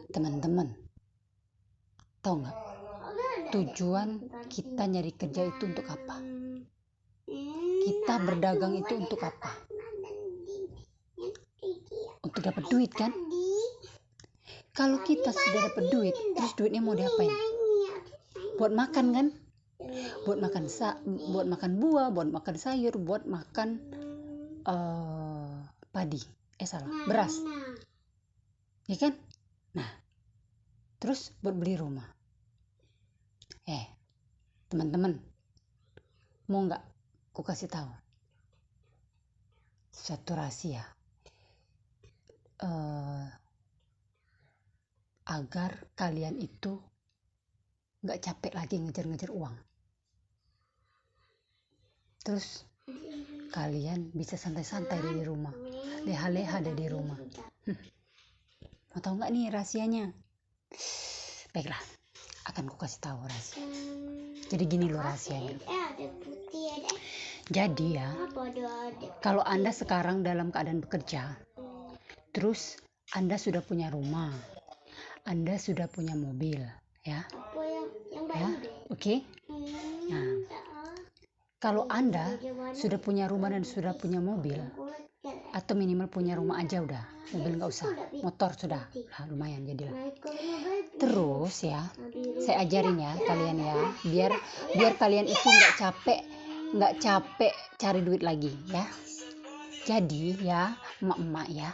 Teman-teman, tahu nggak tujuan kita nyari kerja itu untuk apa? Kita berdagang itu untuk apa? Untuk dapat duit kan? Kalau kita sudah dapat duit, terus duitnya mau diapain? Buat makan kan? Buat makan buah, buat makan sayur, buat makan padi. Beras. Ya kan? Nah, terus buat beli rumah. Teman-teman, mau nggak ku kasih tahu suatu rahasia agar kalian itu nggak capek lagi ngejar-ngejar uang. Terus kalian bisa santai-santai di rumah, leha-leha di rumah. Mau tahu nggak nih rahasianya? Baiklah, akan ku kasih tahu rahasia. Jadi gini loh rahasianya. Jadi ya, kalau Anda sekarang dalam keadaan bekerja, terus Anda sudah punya rumah, Anda sudah punya mobil, ya, oke? Nah, kalau Anda sudah punya rumah dan sudah punya mobil, atau minimal punya rumah aja udah, mobil nggak usah, motor sudah, lumayan jadilah. Terus ya, saya ajarin ya kalian ya, biar kalian itu nggak capek cari duit lagi ya. Jadi ya, emak-emak ya,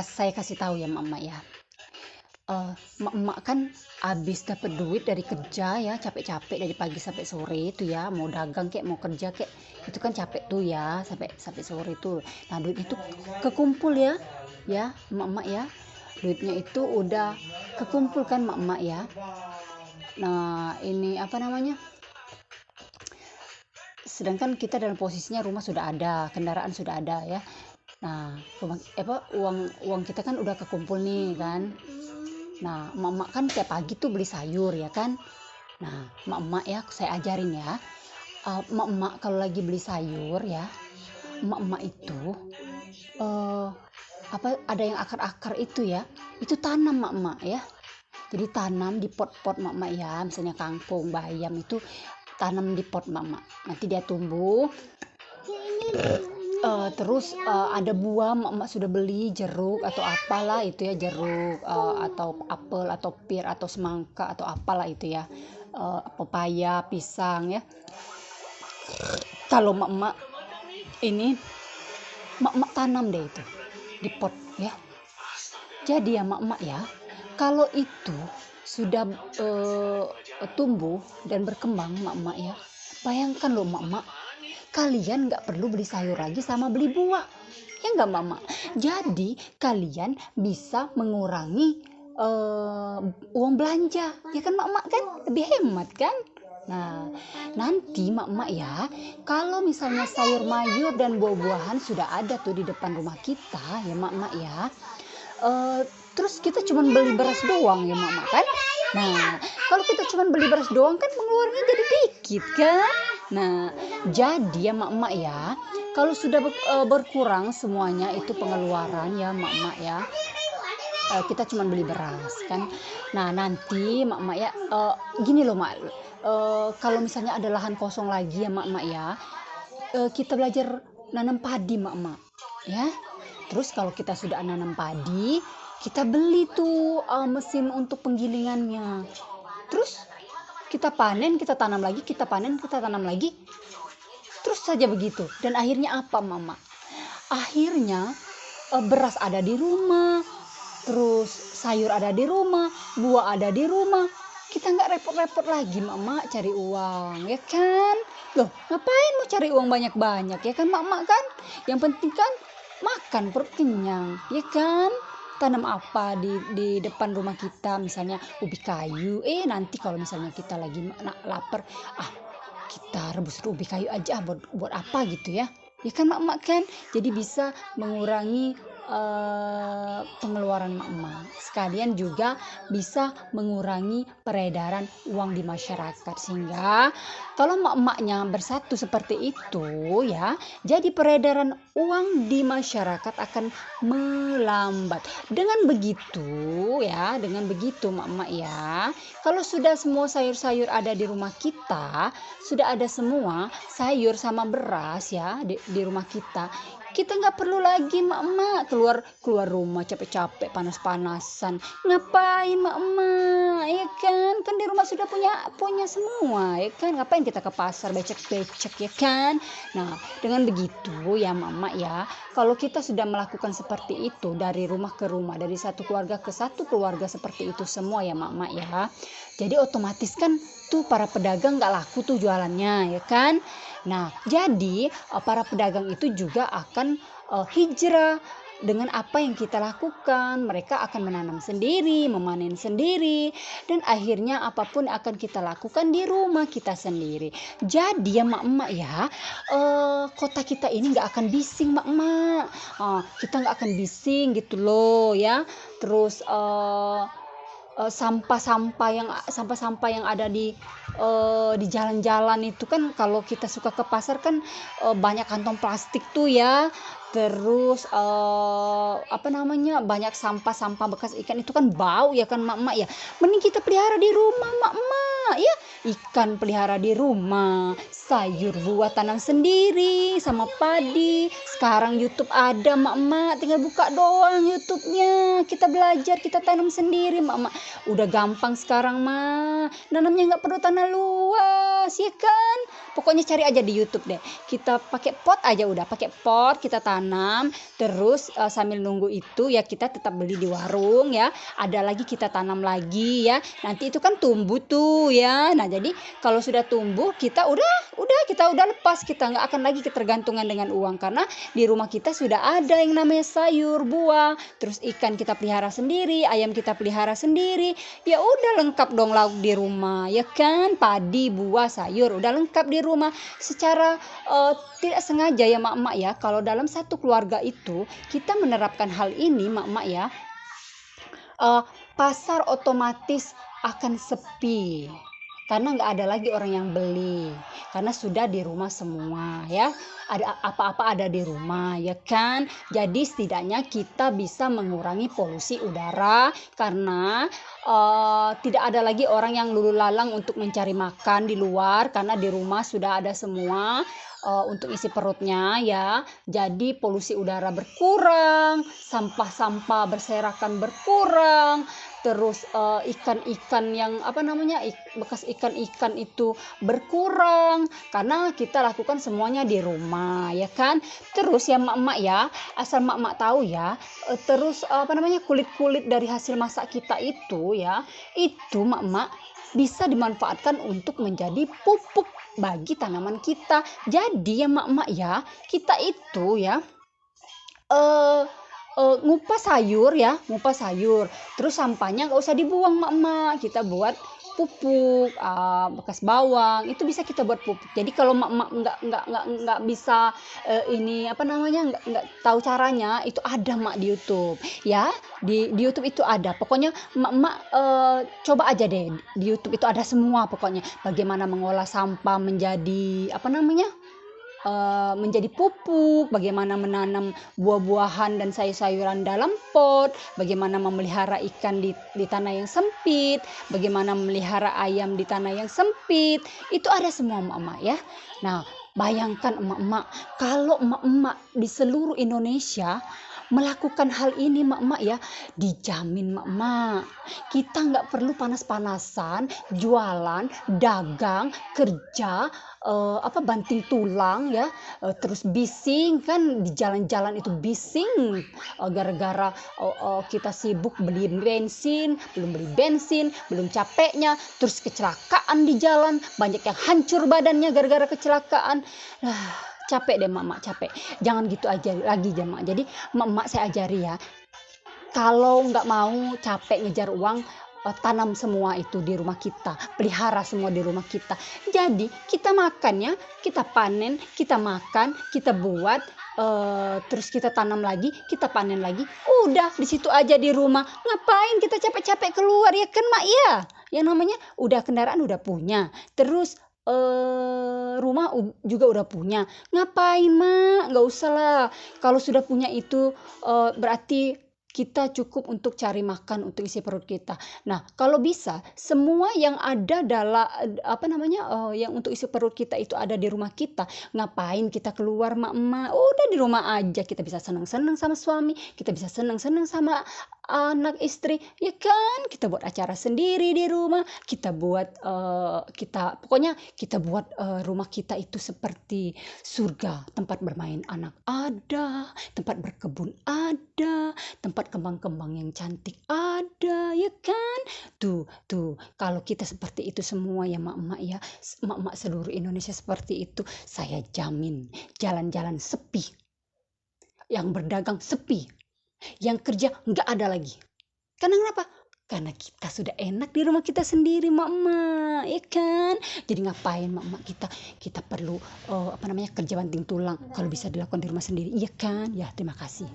saya kasih tahu ya emak-emak ya. Emak-emak kan abis dapat duit dari kerja ya, capek-capek dari pagi sampai sore itu ya, mau dagang kek mau kerja kek, itu kan capek tuh ya sampai sore itu. Nah, duit itu kekumpul ya emak-emak ya, duitnya itu udah kekumpul kan emak-emak ya. Nah, ini apa namanya, sedangkan kita dalam posisinya rumah sudah ada, kendaraan sudah ada ya. Nah, uang kita kan udah kekumpul nih kan. Nah, emak-emak kan tiap pagi tuh beli sayur ya kan. Nah, emak-emak ya, saya ajarin ya. Emak-emak kalau lagi beli sayur ya, emak-emak itu ada yang akar-akar itu ya, itu tanam emak-emak ya. Jadi tanam di pot-pot emak-emak ya, misalnya kangkung, bayam itu tanam di pot emak-emak. Nanti dia tumbuh. Terus ada buah emak-emak sudah beli, jeruk atau apalah itu ya, jeruk atau apel atau pir atau semangka atau apalah itu ya, pepaya, pisang ya. Kalau emak-emak ini, emak-emak tanam deh itu di pot ya. Jadi ya emak-emak ya, kalau itu sudah tumbuh dan berkembang emak-emak ya, bayangkan loh emak-emak, kalian nggak perlu beli sayur lagi sama beli buah, ya nggak emak-emak? Jadi kalian bisa mengurangi uang belanja, ya kan emak-emak kan? Lebih hemat kan? Nah, nanti emak-emak ya, kalau misalnya sayur mayur dan buah-buahan sudah ada tuh di depan rumah kita ya emak-emak ya, terus kita cuma beli beras doang ya emak-emak kan. Nah, kalau kita cuma beli beras doang kan pengeluarannya jadi dikit kan. Nah, jadi ya emak-emak ya, kalau sudah berkurang semuanya itu pengeluaran ya emak-emak ya, kita cuma beli beras kan. Nah, nanti emak-emak ya, gini loh mak, kalau misalnya ada lahan kosong lagi ya emak-emak ya, kita belajar nanam padi emak-emak ya. Terus kalau kita sudah nanam padi, kita beli tuh mesin untuk penggilingannya. Terus kita panen, kita tanam lagi, kita panen, kita tanam lagi. Terus saja begitu. Dan akhirnya apa mama? Akhirnya beras ada di rumah, terus sayur ada di rumah, buah ada di rumah. Kita nggak repot-repot lagi mama cari uang, ya kan? Loh, ngapain mau cari uang banyak-banyak, ya kan mama kan? Yang penting kan makan perut kenyang, ya kan? Tanam apa di depan rumah kita, misalnya ubi kayu. Nanti kalau misalnya kita lagi lapar, kita rebus ubi kayu aja buat apa gitu ya? Ya kan mak kan? Jadi bisa mengurangi pengeluaran emak-emak. Sekalian juga bisa mengurangi peredaran uang di masyarakat. Sehingga kalau emak-emaknya bersatu seperti itu ya, jadi peredaran uang di masyarakat akan melambat. Dengan begitu ya, dengan begitu emak-emak ya, kalau sudah semua sayur-sayur ada di rumah kita, sudah ada semua sayur sama beras ya di rumah kita nggak perlu lagi emak-emak keluar rumah capek-capek panas-panasan. Ngapain emak-emak ya kan di rumah sudah punya semua ya kan, ngapain kita ke pasar becek-becek ya kan. Nah dengan begitu ya emak-emak ya, kalau kita sudah melakukan seperti itu dari rumah ke rumah, dari satu keluarga ke satu keluarga seperti itu semua ya emak-emak ya, jadi otomatis kan tuh para pedagang nggak laku tuh jualannya ya kan. Nah jadi para pedagang itu juga akan hijrah dengan apa yang kita lakukan. Mereka akan menanam sendiri, memanen sendiri, dan akhirnya apapun akan kita lakukan di rumah kita sendiri. Jadi ya emak-emak ya, kota kita ini nggak akan bising emak-emak. Kita nggak akan bising gitu loh ya. Terus sampah-sampah yang ada di jalan-jalan itu kan, kalau kita suka ke pasar kan banyak kantong plastik tuh ya. Terus banyak sampah bekas ikan itu kan bau ya kan emak-emak ya. Mending kita pelihara di rumah emak-emak ya. Ikan pelihara di rumah, sayur buah tanam sendiri sama padi. Sekarang YouTube ada emak-emak, tinggal buka doang YouTube-nya. Kita belajar, kita tanam sendiri emak-emak. Udah gampang sekarang mah, nanamnya nggak perlu tanah luas ya kan. Pokoknya cari aja di YouTube deh, kita pakai pot aja, udah pakai pot kita tanam. Terus sambil nunggu itu ya kita tetap beli di warung ya, ada lagi kita tanam lagi ya, nanti itu kan tumbuh tuh ya. Nah jadi kalau sudah tumbuh kita udah lepas, kita nggak akan lagi ketergantungan dengan uang, karena di rumah kita sudah ada yang namanya sayur buah. Terus ikan kita pelihara sendiri, ayam kita pelihara sendiri, ya udah lengkap dong lauk di rumah ya kan, padi buah sayur udah lengkap di rumah. Secara tidak sengaja ya emak-emak ya, kalau dalam satu keluarga itu kita menerapkan hal ini emak-emak ya, pasar otomatis akan sepi, karena nggak ada lagi orang yang beli, karena sudah di rumah semua ya, ada apa-apa ada di rumah ya kan. Jadi setidaknya kita bisa mengurangi polusi udara, karena tidak ada lagi orang yang lulu lalang untuk mencari makan di luar, karena di rumah sudah ada semua untuk isi perutnya ya. Jadi polusi udara berkurang, sampah-sampah berserakan berkurang. Terus ikan-ikan yang bekas ikan-ikan itu berkurang, karena kita lakukan semuanya di rumah ya kan. Terus ya emak-emak ya, asal emak-emak tahu ya, terus kulit-kulit dari hasil masak kita itu ya, itu emak-emak bisa dimanfaatkan untuk menjadi pupuk bagi tanaman kita. Jadi ya emak-emak ya, kita itu ya ngupas sayur, terus sampahnya nggak usah dibuang emak-emak, kita buat pupuk bekas bawang, itu bisa kita buat pupuk. Jadi kalau emak-emak nggak bisa nggak tahu caranya, itu ada emak di YouTube ya, di YouTube itu ada. Pokoknya emak-emak coba aja deh, di YouTube itu ada semua pokoknya, bagaimana mengolah sampah menjadi menjadi pupuk, bagaimana menanam buah-buahan dan sayur-sayuran dalam pot, bagaimana memelihara ikan di tanah yang sempit, bagaimana memelihara ayam di tanah yang sempit. Itu ada semua emak-emak ya. Nah bayangkan emak-emak, kalau emak-emak di seluruh Indonesia melakukan hal ini emak-emak ya, dijamin emak-emak kita nggak perlu panas-panasan jualan, dagang, kerja, banting tulang ya, terus bising kan di jalan-jalan itu bising, gara-gara kita sibuk belum beli bensin, belum capeknya, terus kecelakaan di jalan, banyak yang hancur badannya gara-gara kecelakaan. Capek deh emak-emak, capek. Jangan gitu aja lagi emak. Jadi emak saya ajari ya, kalau nggak mau capek ngejar uang, tanam semua itu di rumah kita, pelihara semua di rumah kita. Jadi kita makannya, kita panen, kita makan, kita buat, terus kita tanam lagi, kita panen lagi, udah di situ aja di rumah. Ngapain kita capek-capek keluar ya kan Mak ya? Yang namanya udah kendaraan udah punya, terus rumah juga udah punya. Ngapain Mak? Nggak usah lah. Kalau sudah punya itu berarti kita cukup untuk cari makan untuk isi perut kita. Nah, kalau bisa semua yang ada dalam yang untuk isi perut kita itu ada di rumah kita. Ngapain kita keluar Mak? Udah di rumah aja kita bisa senang-senang sama suami, kita bisa senang-senang sama anak istri, ya kan? Kita buat acara sendiri di rumah, kita buat kita buat rumah kita itu seperti surga, tempat bermain anak ada, tempat berkebun ada, tempat kembang-kembang yang cantik ada, ya kan? Tuh, kalau kita seperti itu semua ya mak-mak ya, mak-mak seluruh Indonesia seperti itu, saya jamin jalan-jalan sepi, yang berdagang sepi, yang kerja nggak ada lagi. Karena kenapa? Karena kita sudah enak di rumah kita sendiri, mak-mak, ya kan? Jadi ngapain mak-mak kita perlu kerja banting tulang kalau bisa dilakukan di rumah sendiri, iya kan? Ya, terima kasih.